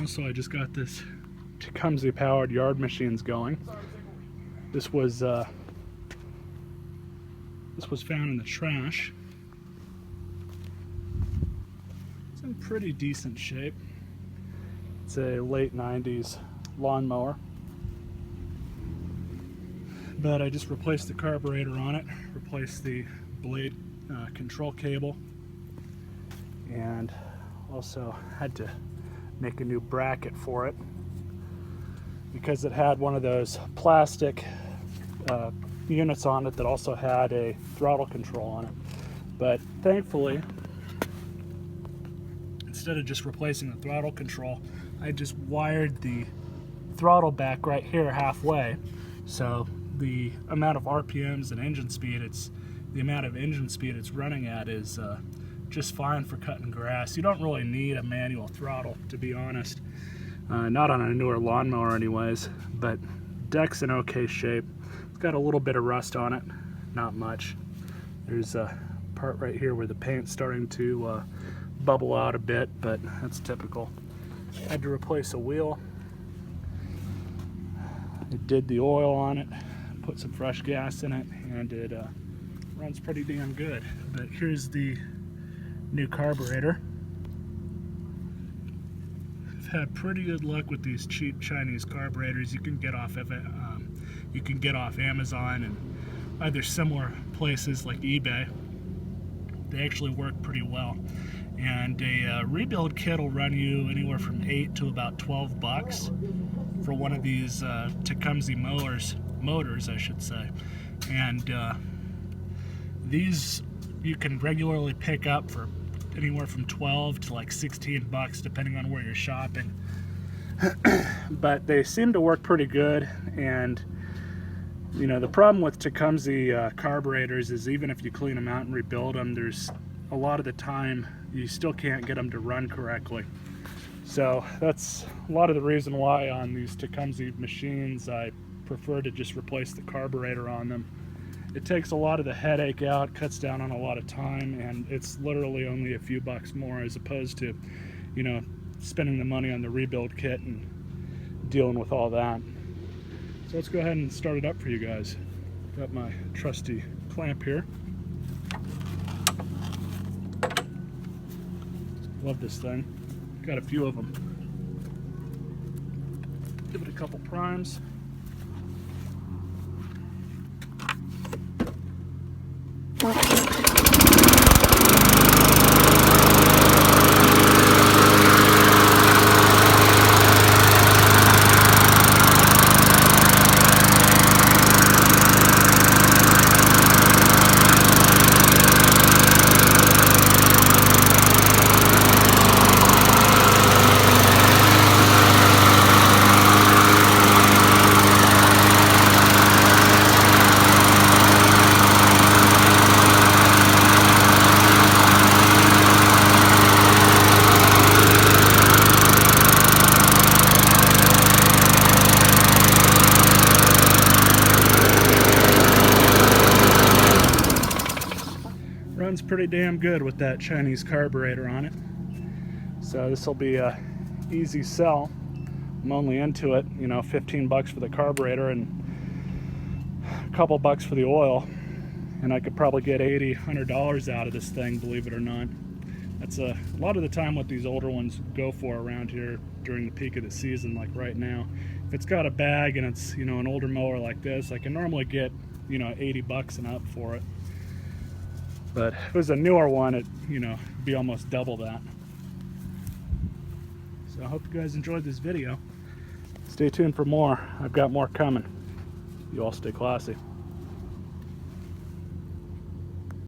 Also, I just got this Tecumseh powered yard machines going. This was found in the trash. It's in pretty decent shape. It's a late 90s lawnmower. But I just replaced the carburetor on it, replaced the blade control cable, and also had to make a new bracket for it because it had one of those plastic units on it that also had a throttle control on it. But thankfully, instead of just replacing the throttle control, I just wired the throttle back right here halfway. So the amount of RPMs and engine speed it's running at is just fine for cutting grass. You don't really need a manual throttle, to be honest. Not on a newer lawnmower anyways, but deck's in okay shape. It's got a little bit of rust on it, not much. There's a part right here where the paint's starting to bubble out a bit, but that's typical. Had to replace a wheel. I did the oil on it, put some fresh gas in it, and it runs pretty damn good. But here's the new carburetor. I've had pretty good luck with these cheap Chinese carburetors. You can get off of it. You can get off Amazon and other similar places like eBay. They actually work pretty well. And a rebuild kit will run you anywhere from $8 to about $12 for one of these Tecumseh motors, I should say. And these you can regularly pick up for anywhere from 12 to like 16 bucks, depending on where you're shopping. But they seem to work pretty good. And you know, the problem with Tecumseh carburetors is even if you clean them out and rebuild them, there's a lot of the time you still can't get them to run correctly. So that's a lot of the reason why on these Tecumseh machines I prefer to just replace the carburetor on them. It takes a lot of the headache out, cuts down on a lot of time, and it's literally only a few bucks more as opposed to, you know, spending the money on the rebuild kit and dealing with all that. So let's go ahead and start it up for you guys. Got my trusty clamp here. Love this thing. Got a few of them. Give it a couple primes. Runs pretty damn good with that Chinese carburetor on it. So this will be a easy sell. I'm only into it, you know, 15 bucks for the carburetor and a couple bucks for the oil. And I could probably get $80, $100 out of this thing, believe it or not. That's a lot of the time what these older ones go for around here during the peak of the season, like right now. If it's got a bag and it's, you know, an older mower like this, I can normally get, you know, 80 bucks and up for it. But if it was a newer one, it'd, you know, be almost double that. So I hope you guys enjoyed this video. Stay tuned for more. I've got more coming. You all stay classy.